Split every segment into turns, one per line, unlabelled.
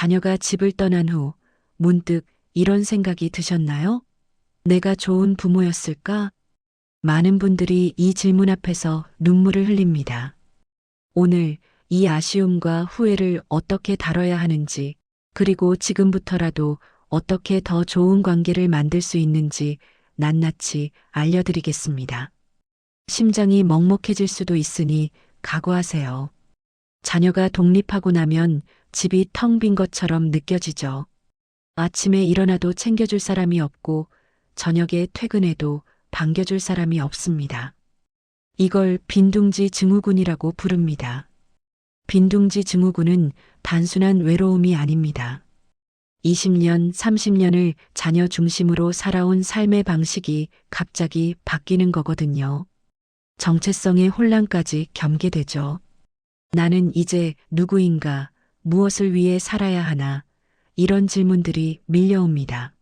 자녀가 집을 떠난 후 문득 이런 생각이 드셨나요? 내가 좋은 부모였을까? 많은 분들이 이 질문 앞에서 눈물을 흘립니다. 오늘 이 아쉬움과 후회를 어떻게 다뤄야 하는지, 그리고 지금부터라도 어떻게 더 좋은 관계를 만들 수 있는지 낱낱이 알려드리겠습니다. 심장이 먹먹해질 수도 있으니 각오하세요. 자녀가 독립하고 나면 집이 텅 빈 것처럼 느껴지죠. 아침에 일어나도 챙겨줄 사람이 없고 저녁에 퇴근해도 반겨줄 사람이 없습니다. 이걸 빈둥지 증후군이라고 부릅니다. 빈둥지 증후군은 단순한 외로움이 아닙니다. 20년, 30년을 자녀 중심으로 살아온 삶의 방식이 갑자기 바뀌는 거거든요. 정체성의 혼란까지 겸게되죠. 나는 이제 누구인가, 무엇을 위해 살아야 하나, 이런 질문들이 밀려옵니다.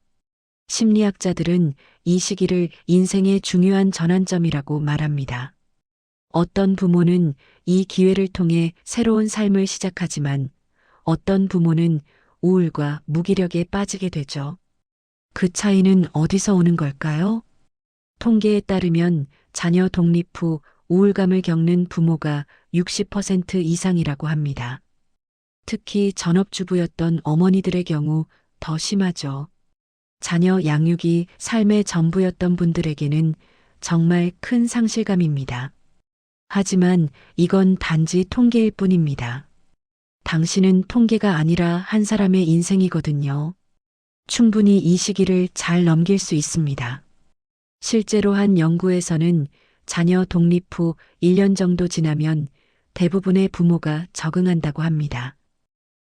심리학자들은 이 시기를 인생의 중요한 전환점이라고 말합니다. 어떤 부모는 이 기회를 통해 새로운 삶을 시작하지만 어떤 부모는 우울과 무기력에 빠지게 되죠. 그 차이는 어디서 오는 걸까요? 통계에 따르면 자녀 독립 후 우울감을 겪는 부모가 60% 이상이라고 합니다. 특히 전업주부였던 어머니들의 경우 더 심하죠. 자녀 양육이 삶의 전부였던 분들에게는 정말 큰 상실감입니다. 하지만 이건 단지 통계일 뿐입니다. 당신은 통계가 아니라 한 사람의 인생이거든요. 충분히 이 시기를 잘 넘길 수 있습니다. 실제로 한 연구에서는 자녀 독립 후 1년 정도 지나면 대부분의 부모가 적응한다고 합니다.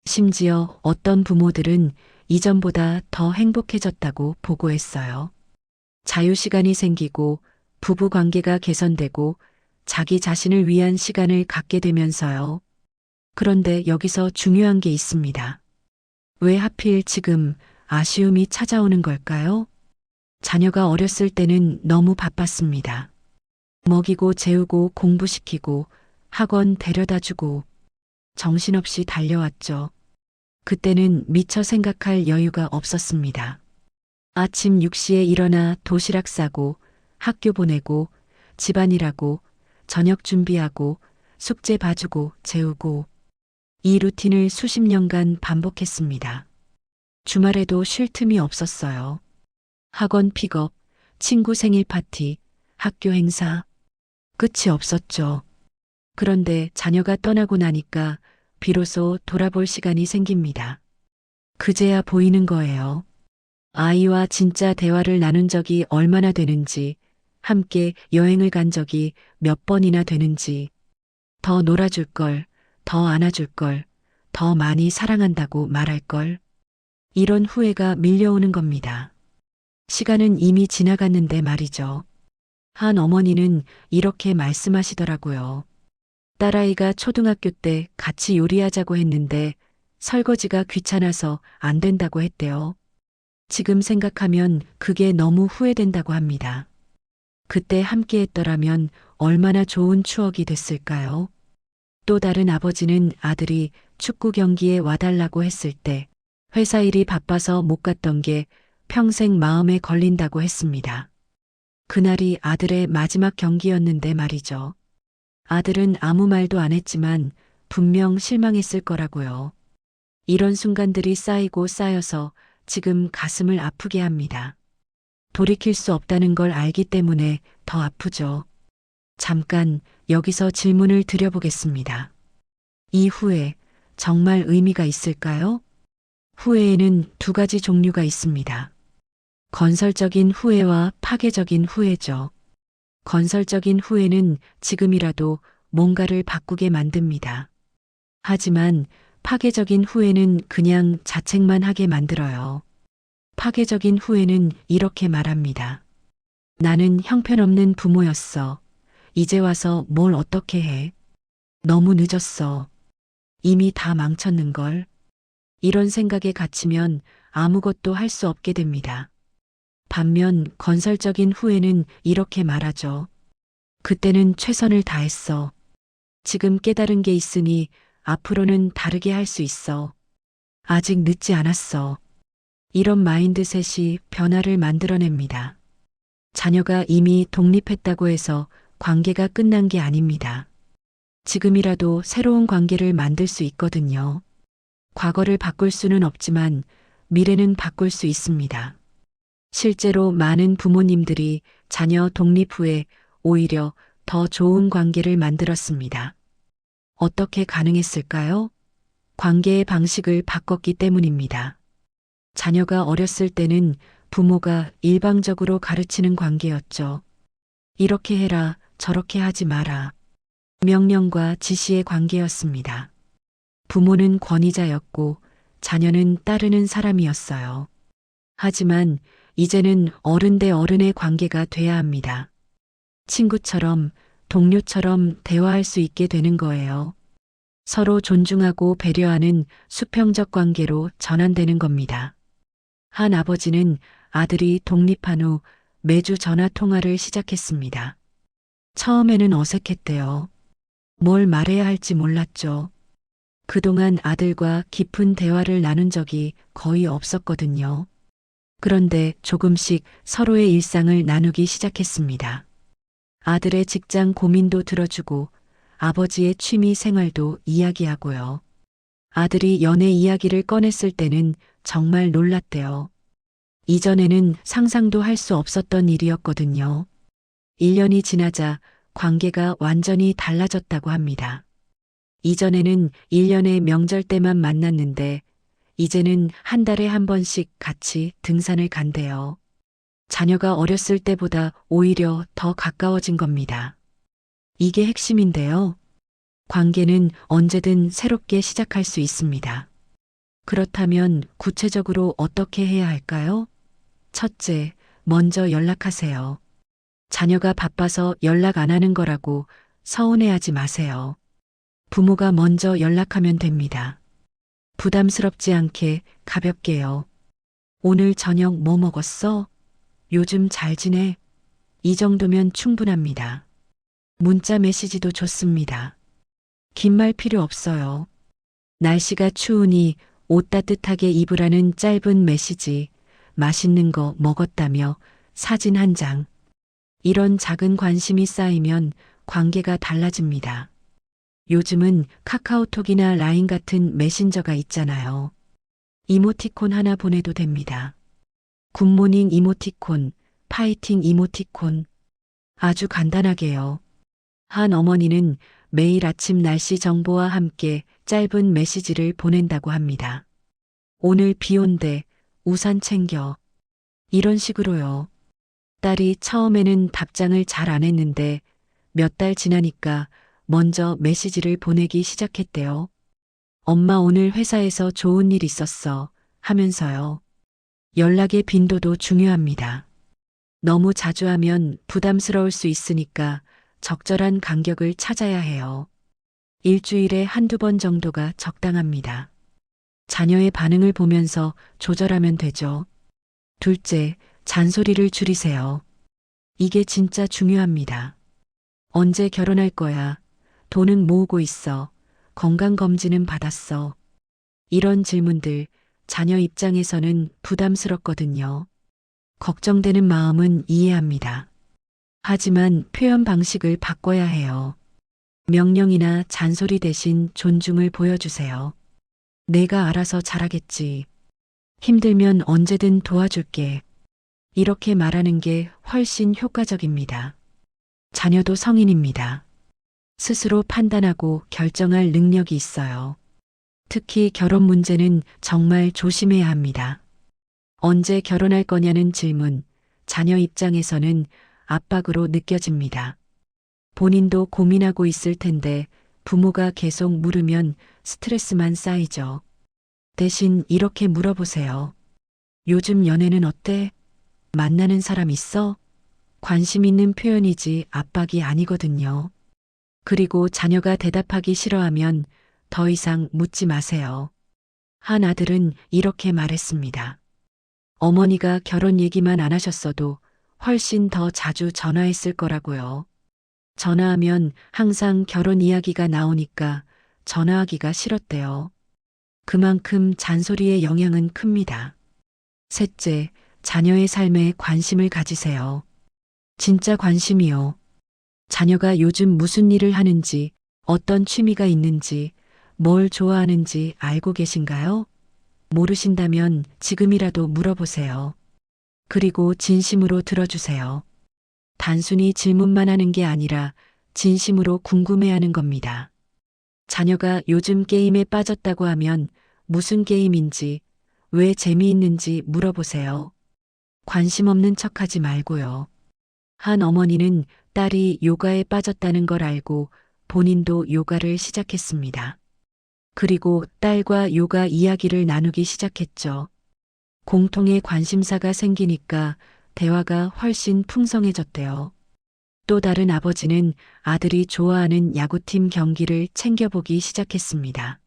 심지어 어떤 부모들은 이전보다 더 행복해졌다고 보고했어요. 자유시간이 생기고 부부 관계가 개선되고 자기 자신을 위한 시간을 갖게 되면서요. 그런데 여기서 중요한 게 있습니다. 왜 하필 지금 아쉬움이 찾아오는 걸까요? 자녀가 어렸을 때는 너무 바빴습니다. 먹이고 재우고 공부시키고 학원 데려다 주고 정신없이 달려왔죠. 그때는 미처 생각할 여유가 없었습니다. 아침 6시에 일어나 도시락 싸고 학교 보내고 집안일하고 저녁 준비하고 숙제 봐주고 재우고 이 루틴을 수십 년간 반복했습니다. 주말에도 쉴 틈이 없었어요. 학원 픽업, 친구 생일 파티, 학교 행사, 끝이 없었죠. 그런데 자녀가 떠나고 나니까 비로소 돌아볼 시간이 생깁니다. 그제야 보이는 거예요. 아이와 진짜 대화를 나눈 적이 얼마나 되는지, 함께 여행을 간 적이 몇 번이나 되는지, 더 놀아줄 걸, 더 안아줄 걸, 더 많이 사랑한다고 말할 걸. 이런 후회가 밀려오는 겁니다. 시간은 이미 지나갔는데 말이죠. 한 어머니는 이렇게 말씀하시더라고요. 딸아이가 초등학교 때 같이 요리하자고 했는데 설거지가 귀찮아서 안 된다고 했대요. 지금 생각하면 그게 너무 후회된다고 합니다. 그때 함께 했더라면 얼마나 좋은 추억이 됐을까요? 또 다른 아버지는 아들이 축구 경기에 와달라고 했을 때 회사 일이 바빠서 못 갔던 게 평생 마음에 걸린다고 했습니다. 그날이 아들의 마지막 경기였는데 말이죠. 아들은 아무 말도 안 했지만 분명 실망했을 거라고요. 이런 순간들이 쌓이고 쌓여서 지금 가슴을 아프게 합니다. 돌이킬 수 없다는 걸 알기 때문에 더 아프죠. 잠깐 여기서 질문을 드려보겠습니다. 이 후회 정말 의미가 있을까요? 후회에는 두 가지 종류가 있습니다. 건설적인 후회와 파괴적인 후회죠. 건설적인 후회는 지금이라도 뭔가를 바꾸게 만듭니다. 하지만 파괴적인 후회는 그냥 자책만 하게 만들어요. 파괴적인 후회는 이렇게 말합니다. 나는 형편없는 부모였어. 이제 와서 뭘 어떻게 해? 너무 늦었어. 이미 다 망쳤는걸. 이런 생각에 갇히면 아무것도 할 수 없게 됩니다. 반면 건설적인 후회는 이렇게 말하죠. 그때는 최선을 다했어. 지금 깨달은 게 있으니 앞으로는 다르게 할 수 있어. 아직 늦지 않았어. 이런 마인드셋이 변화를 만들어냅니다. 자녀가 이미 독립했다고 해서 관계가 끝난 게 아닙니다. 지금이라도 새로운 관계를 만들 수 있거든요. 과거를 바꿀 수는 없지만 미래는 바꿀 수 있습니다. 실제로 많은 부모님들이 자녀 독립 후에 오히려 더 좋은 관계를 만들었습니다. 어떻게 가능했을까요? 관계의 방식을 바꿨기 때문입니다. 자녀가 어렸을 때는 부모가 일방적으로 가르치는 관계였죠. 이렇게 해라, 저렇게 하지 마라. 명령과 지시의 관계였습니다. 부모는 권위자였고 자녀는 따르는 사람이었어요. 하지만 이제는 어른 대 어른의 관계가 돼야 합니다. 친구처럼, 동료처럼 대화할 수 있게 되는 거예요. 서로 존중하고 배려하는 수평적 관계로 전환되는 겁니다. 한 아버지는 아들이 독립한 후 매주 전화 통화를 시작했습니다. 처음에는 어색했대요. 뭘 말해야 할지 몰랐죠. 그동안 아들과 깊은 대화를 나눈 적이 거의 없었거든요. 그런데 조금씩 서로의 일상을 나누기 시작했습니다. 아들의 직장 고민도 들어주고 아버지의 취미 생활도 이야기하고요. 아들이 연애 이야기를 꺼냈을 때는 정말 놀랐대요. 이전에는 상상도 할 수 없었던 일이었거든요. 1년이 지나자 관계가 완전히 달라졌다고 합니다. 이전에는 1년에 명절 때만 만났는데 이제는 한 달에 한 번씩 같이 등산을 간대요. 자녀가 어렸을 때보다 오히려 더 가까워진 겁니다. 이게 핵심인데요. 관계는 언제든 새롭게 시작할 수 있습니다. 그렇다면 구체적으로 어떻게 해야 할까요? 첫째, 먼저 연락하세요. 자녀가 바빠서 연락 안 하는 거라고 서운해하지 마세요. 부모가 먼저 연락하면 됩니다. 부담스럽지 않게 가볍게요. 오늘 저녁 뭐 먹었어? 요즘 잘 지내? 이 정도면 충분합니다. 문자 메시지도 좋습니다. 긴 말 필요 없어요. 날씨가 추우니 옷 따뜻하게 입으라는 짧은 메시지, 맛있는 거 먹었다며 사진 한 장. 이런 작은 관심이 쌓이면 관계가 달라집니다. 요즘은 카카오톡이나 라인 같은 메신저가 있잖아요. 이모티콘 하나 보내도 됩니다. 굿모닝 이모티콘, 파이팅 이모티콘. 아주 간단하게요. 한 어머니는 매일 아침 날씨 정보와 함께 짧은 메시지를 보낸다고 합니다. 오늘 비 온대, 우산 챙겨. 이런 식으로요. 딸이 처음에는 답장을 잘 안 했는데 몇 달 지나니까 먼저 메시지를 보내기 시작했대요. 엄마 오늘 회사에서 좋은 일 있었어 하면서요. 연락의 빈도도 중요합니다. 너무 자주 하면 부담스러울 수 있으니까 적절한 간격을 찾아야 해요. 일주일에 한두 번 정도가 적당합니다. 자녀의 반응을 보면서 조절하면 되죠. 둘째, 잔소리를 줄이세요. 이게 진짜 중요합니다. 언제 결혼할 거야? 돈은 모으고 있어. 건강검진은 받았어. 이런 질문들 자녀 입장에서는 부담스럽거든요. 걱정되는 마음은 이해합니다. 하지만 표현 방식을 바꿔야 해요. 명령이나 잔소리 대신 존중을 보여주세요. 내가 알아서 잘하겠지. 힘들면 언제든 도와줄게. 이렇게 말하는 게 훨씬 효과적입니다. 자녀도 성인입니다. 스스로 판단하고 결정할 능력이 있어요. 특히 결혼 문제는 정말 조심해야 합니다. 언제 결혼할 거냐는 질문, 자녀 입장에서는 압박으로 느껴집니다. 본인도 고민하고 있을 텐데 부모가 계속 물으면 스트레스만 쌓이죠. 대신 이렇게 물어보세요. 요즘 연애는 어때? 만나는 사람 있어? 관심 있는 표현이지 압박이 아니거든요. 그리고 자녀가 대답하기 싫어하면 더 이상 묻지 마세요. 한 아들은 이렇게 말했습니다. 어머니가 결혼 얘기만 안 하셨어도 훨씬 더 자주 전화했을 거라고요. 전화하면 항상 결혼 이야기가 나오니까 전화하기가 싫었대요. 그만큼 잔소리의 영향은 큽니다. 셋째, 자녀의 삶에 관심을 가지세요. 진짜 관심이요. 자녀가 요즘 무슨 일을 하는지, 어떤 취미가 있는지, 뭘 좋아하는지 알고 계신가요? 모르신다면 지금이라도 물어보세요. 그리고 진심으로 들어주세요. 단순히 질문만 하는 게 아니라 진심으로 궁금해하는 겁니다. 자녀가 요즘 게임에 빠졌다고 하면 무슨 게임인지, 왜 재미있는지 물어보세요. 관심 없는 척하지 말고요. 한 어머니는 딸이 요가에 빠졌다는 걸 알고 본인도 요가를 시작했습니다. 그리고 딸과 요가 이야기를 나누기 시작했죠. 공통의 관심사가 생기니까 대화가 훨씬 풍성해졌대요. 또 다른 아버지는 아들이 좋아하는 야구팀 경기를 챙겨보기 시작했습니다.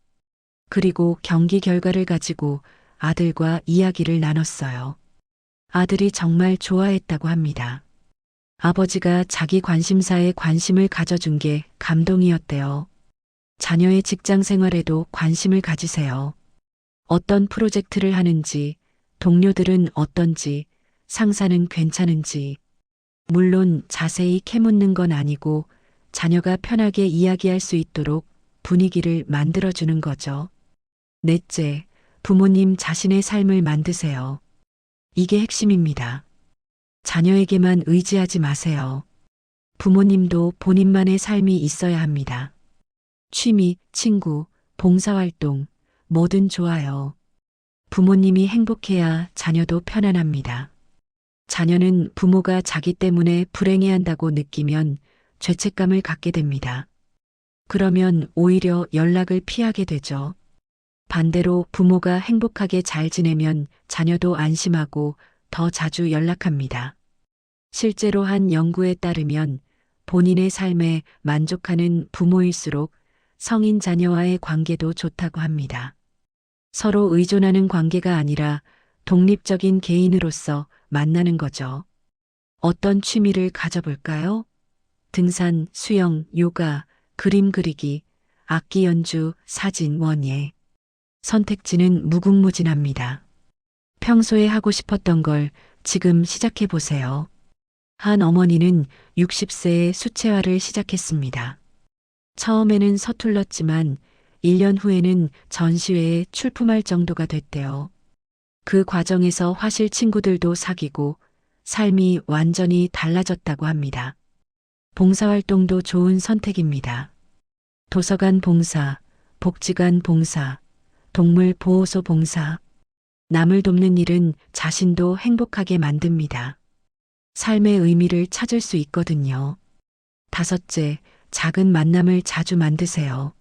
그리고 경기 결과를 가지고 아들과 이야기를 나눴어요. 아들이 정말 좋아했다고 합니다. 아버지가 자기 관심사에 관심을 가져준 게 감동이었대요. 자녀의 직장 생활에도 관심을 가지세요. 어떤 프로젝트를 하는지, 동료들은 어떤지, 상사는 괜찮은지. 물론 자세히 캐묻는 건 아니고 자녀가 편하게 이야기할 수 있도록 분위기를 만들어주는 거죠. 넷째, 부모님 자신의 삶을 만드세요. 이게 핵심입니다. 자녀에게만 의지하지 마세요. 부모님도 본인만의 삶이 있어야 합니다. 취미, 친구, 봉사활동, 뭐든 좋아요. 부모님이 행복해야 자녀도 편안합니다. 자녀는 부모가 자기 때문에 불행해한다고 느끼면 죄책감을 갖게 됩니다. 그러면 오히려 연락을 피하게 되죠. 반대로 부모가 행복하게 잘 지내면 자녀도 안심하고 더 자주 연락합니다. 실제로 한 연구에 따르면 본인의 삶에 만족하는 부모일수록 성인 자녀와의 관계도 좋다고 합니다. 서로 의존하는 관계가 아니라 독립적인 개인으로서 만나는 거죠. 어떤 취미를 가져볼까요? 등산, 수영, 요가, 그림 그리기, 악기 연주, 사진, 원예. 선택지는 무궁무진합니다. 평소에 하고 싶었던 걸 지금 시작해 보세요. 한 어머니는 60세에 수채화를 시작했습니다. 처음에는 서툴렀지만 1년 후에는 전시회에 출품할 정도가 됐대요. 그 과정에서 화실 친구들도 사귀고 삶이 완전히 달라졌다고 합니다. 봉사활동도 좋은 선택입니다. 도서관 봉사, 복지관 봉사, 동물 보호소 봉사. 남을 돕는 일은 자신도 행복하게 만듭니다. 삶의 의미를 찾을 수 있거든요. 다섯째, 작은 만남을 자주 만드세요.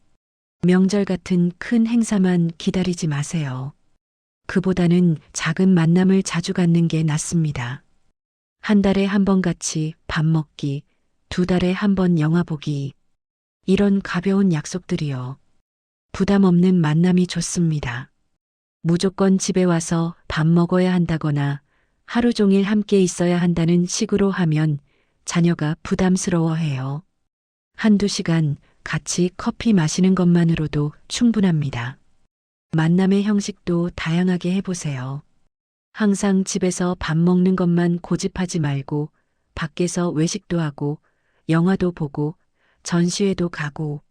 명절 같은 큰 행사만 기다리지 마세요. 그보다는 작은 만남을 자주 갖는 게 낫습니다. 한 달에 한 번 같이 밥 먹기, 2달에 한 번 영화 보기. 이런 가벼운 약속들이요. 부담 없는 만남이 좋습니다. 무조건 집에 와서 밥 먹어야 한다거나 하루 종일 함께 있어야 한다는 식으로 하면 자녀가 부담스러워해요. 한두 시간 같이 커피 마시는 것만으로도 충분합니다. 만남의 형식도 다양하게 해보세요. 항상 집에서 밥 먹는 것만 고집하지 말고 밖에서 외식도 하고 영화도 보고 전시회도 가고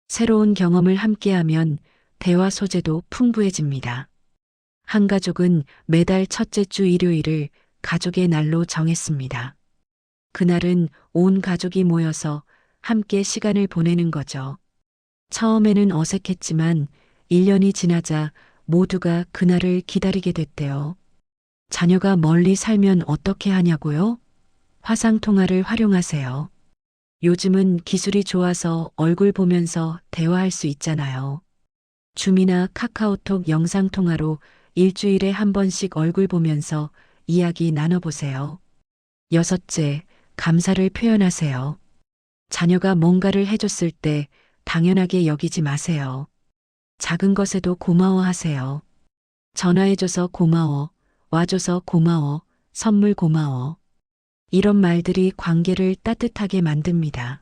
새로운 경험을 함께하면 대화 소재도 풍부해집니다. 한 가족은 매달 첫째 주 일요일을 가족의 날로 정했습니다. 그날은 온 가족이 모여서 함께 시간을 보내는 거죠. 처음에는 어색했지만 1년이 지나자 모두가 그날을 기다리게 됐대요. 자녀가 멀리 살면 어떻게 하냐고요? 화상통화를 활용하세요. 요즘은 기술이 좋아서 얼굴 보면서 대화할 수 있잖아요. 줌이나 카카오톡 영상통화로 일주일에 한 번씩 얼굴 보면서 이야기 나눠보세요. 여섯째, 감사를 표현하세요. 자녀가 뭔가를 해줬을 때 당연하게 여기지 마세요. 작은 것에도 고마워하세요. 전화해줘서 고마워, 와줘서 고마워, 선물 고마워. 이런 말들이 관계를 따뜻하게 만듭니다.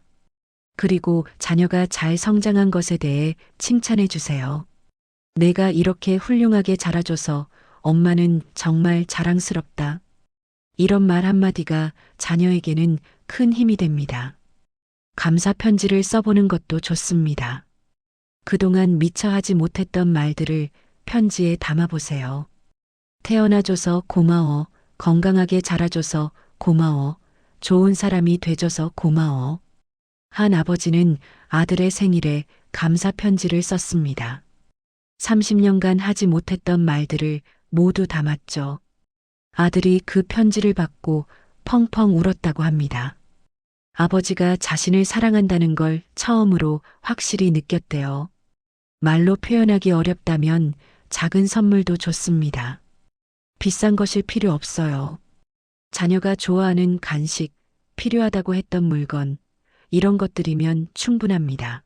그리고 자녀가 잘 성장한 것에 대해 칭찬해 주세요. 내가 이렇게 훌륭하게 자라줘서 엄마는 정말 자랑스럽다. 이런 말 한마디가 자녀에게는 큰 힘이 됩니다. 감사 편지를 써보는 것도 좋습니다. 그동안 미처 하지 못했던 말들을 편지에 담아보세요. 태어나줘서 고마워. 건강하게 자라줘서 고마워. 좋은 사람이 돼줘서 고마워. 한 아버지는 아들의 생일에 감사 편지를 썼습니다. 30년간 하지 못했던 말들을 모두 담았죠. 아들이 그 편지를 받고 펑펑 울었다고 합니다. 아버지가 자신을 사랑한다는 걸 처음으로 확실히 느꼈대요. 말로 표현하기 어렵다면 작은 선물도 좋습니다. 비싼 것일 필요 없어요. 자녀가 좋아하는 간식, 필요하다고 했던 물건, 이런 것들이면 충분합니다.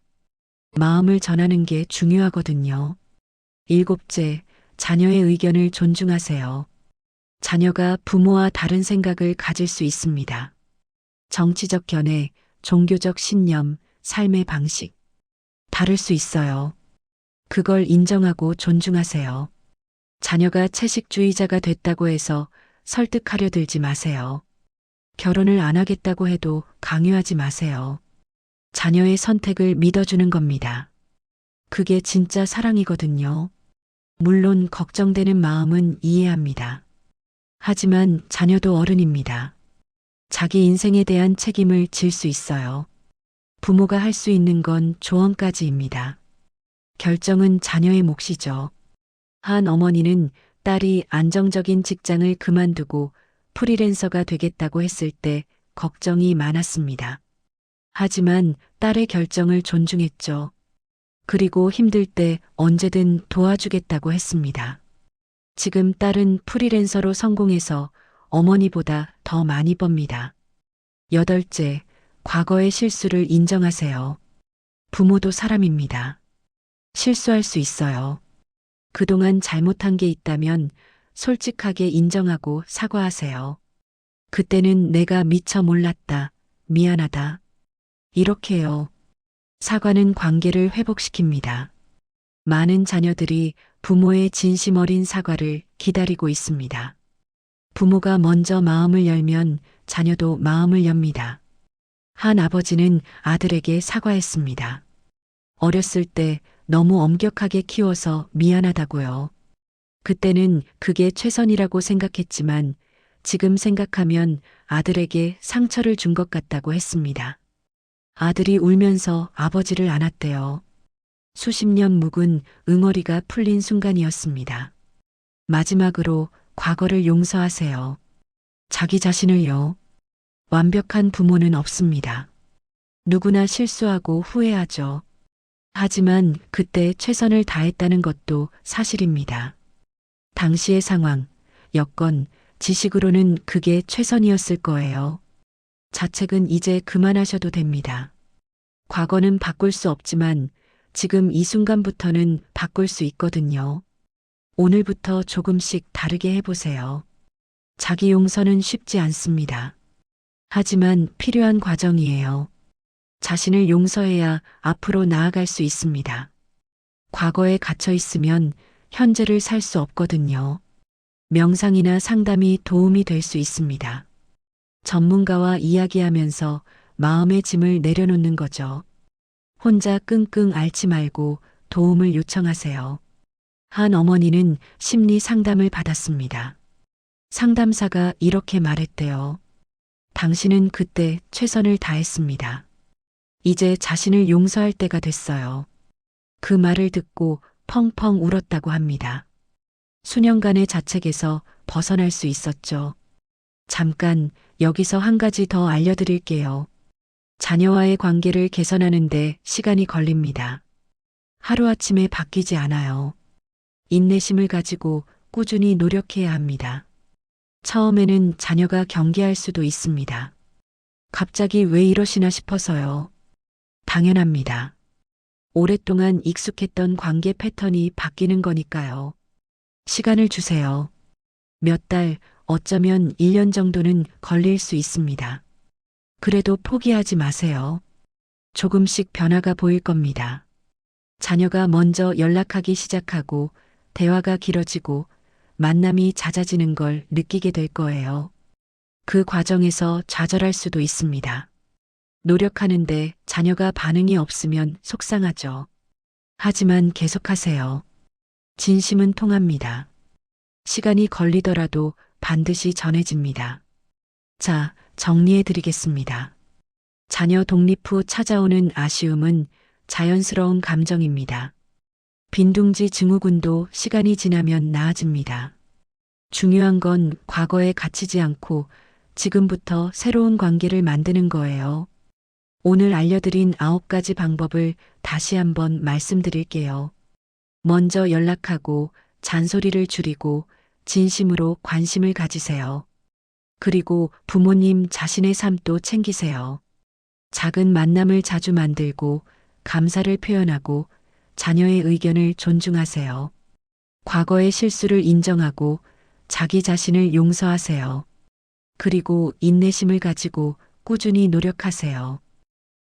마음을 전하는 게 중요하거든요. 7째, 자녀의 의견을 존중하세요. 자녀가 부모와 다른 생각을 가질 수 있습니다. 정치적 견해, 종교적 신념, 삶의 방식. 다를 수 있어요. 그걸 인정하고 존중하세요. 자녀가 채식주의자가 됐다고 해서 설득하려 들지 마세요. 결혼을 안 하겠다고 해도 강요하지 마세요. 자녀의 선택을 믿어주는 겁니다. 그게 진짜 사랑이거든요. 물론 걱정되는 마음은 이해합니다. 하지만 자녀도 어른입니다. 자기 인생에 대한 책임을 질 수 있어요. 부모가 할 수 있는 건 조언까지입니다. 결정은 자녀의 몫이죠. 한 어머니는 딸이 안정적인 직장을 그만두고 프리랜서가 되겠다고 했을 때 걱정이 많았습니다. 하지만 딸의 결정을 존중했죠. 그리고 힘들 때 언제든 도와주겠다고 했습니다. 지금 딸은 프리랜서로 성공해서 어머니보다 더 많이 법니다. 8째, 과거의 실수를 인정하세요. 부모도 사람입니다. 실수할 수 있어요. 그동안 잘못한 게 있다면 솔직하게 인정하고 사과하세요. 그때는 내가 미처 몰랐다. 미안하다. 이렇게요. 사과는 관계를 회복시킵니다. 많은 자녀들이 부모의 진심 어린 사과를 기다리고 있습니다. 부모가 먼저 마음을 열면 자녀도 마음을 엽니다. 한 아버지는 아들에게 사과했습니다. 어렸을 때 너무 엄격하게 키워서 미안하다고요. 그때는 그게 최선이라고 생각했지만 지금 생각하면 아들에게 상처를 준 것 같다고 했습니다. 아들이 울면서 아버지를 안았대요. 수십 년 묵은 응어리가 풀린 순간이었습니다. 마지막으로 과거를 용서하세요. 자기 자신을요. 완벽한 부모는 없습니다. 누구나 실수하고 후회하죠. 하지만 그때 최선을 다했다는 것도 사실입니다. 당시의 상황, 여건, 지식으로는 그게 최선이었을 거예요. 자책은 이제 그만하셔도 됩니다. 과거는 바꿀 수 없지만 지금 이 순간부터는 바꿀 수 있거든요. 오늘부터 조금씩 다르게 해보세요. 자기 용서는 쉽지 않습니다. 하지만 필요한 과정이에요. 자신을 용서해야 앞으로 나아갈 수 있습니다. 과거에 갇혀 있으면 현재를 살 수 없거든요. 명상이나 상담이 도움이 될 수 있습니다. 전문가와 이야기하면서 마음의 짐을 내려놓는 거죠. 혼자 끙끙 앓지 말고 도움을 요청하세요. 한 어머니는 심리 상담을 받았습니다. 상담사가 이렇게 말했대요. 당신은 그때 최선을 다했습니다. 이제 자신을 용서할 때가 됐어요. 그 말을 듣고 펑펑 울었다고 합니다. 수년간의 자책에서 벗어날 수 있었죠. 잠깐 여기서 한 가지 더 알려드릴게요. 자녀와의 관계를 개선하는데 시간이 걸립니다. 하루아침에 바뀌지 않아요. 인내심을 가지고 꾸준히 노력해야 합니다. 처음에는 자녀가 경계할 수도 있습니다. 갑자기 왜 이러시나 싶어서요. 당연합니다. 오랫동안 익숙했던 관계 패턴이 바뀌는 거니까요. 시간을 주세요. 몇 달, 어쩌면 1년 정도는 걸릴 수 있습니다. 그래도 포기하지 마세요. 조금씩 변화가 보일 겁니다. 자녀가 먼저 연락하기 시작하고 대화가 길어지고 만남이 잦아지는 걸 느끼게 될 거예요. 그 과정에서 좌절할 수도 있습니다. 노력하는데 자녀가 반응이 없으면 속상하죠. 하지만 계속하세요. 진심은 통합니다. 시간이 걸리더라도 반드시 전해집니다. 자, 정리해 드리겠습니다. 자녀 독립 후 찾아오는 아쉬움은 자연스러운 감정입니다. 빈둥지 증후군도 시간이 지나면 나아집니다. 중요한 건 과거에 갇히지 않고 지금부터 새로운 관계를 만드는 거예요. 오늘 알려드린 9가지 방법을 다시 한번 말씀드릴게요. 먼저 연락하고 잔소리를 줄이고 진심으로 관심을 가지세요. 그리고 부모님 자신의 삶도 챙기세요. 작은 만남을 자주 만들고 감사를 표현하고 자녀의 의견을 존중하세요. 과거의 실수를 인정하고 자기 자신을 용서하세요. 그리고 인내심을 가지고 꾸준히 노력하세요.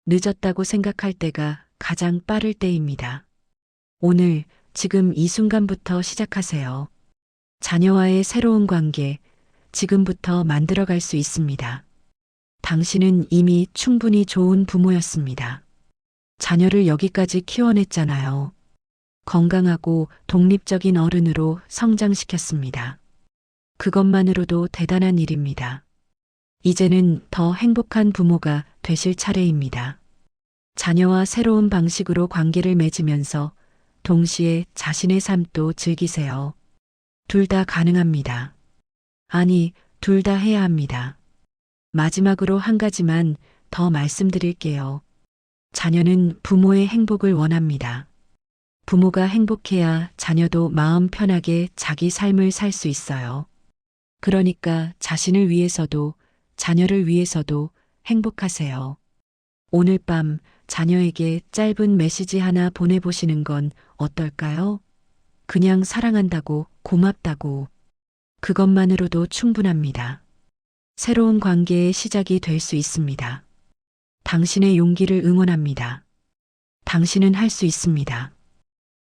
늦었다고 생각할 때가 가장 빠를 때입니다. 오늘, 지금 이 순간부터 시작하세요. 자녀와의 새로운 관계, 지금부터 만들어갈 수 있습니다. 당신은 이미 충분히 좋은 부모였습니다. 자녀를 여기까지 키워냈잖아요. 건강하고 독립적인 어른으로 성장시켰습니다. 그것만으로도 대단한 일입니다. 이제는 더 행복한 부모가 되실 차례입니다. 자녀와 새로운 방식으로 관계를 맺으면서 동시에 자신의 삶도 즐기세요. 둘 다 가능합니다. 아니, 둘 다 해야 합니다. 마지막으로 한 가지만 더 말씀드릴게요. 자녀는 부모의 행복을 원합니다. 부모가 행복해야 자녀도 마음 편하게 자기 삶을 살 수 있어요. 그러니까 자신을 위해서도 자녀를 위해서도 행복하세요. 오늘 밤 자녀에게 짧은 메시지 하나 보내보시는 건 어떨까요? 그냥 사랑한다고, 고맙다고. 그것만으로도 충분합니다. 새로운 관계의 시작이 될 수 있습니다. 당신의 용기를 응원합니다. 당신은 할 수 있습니다.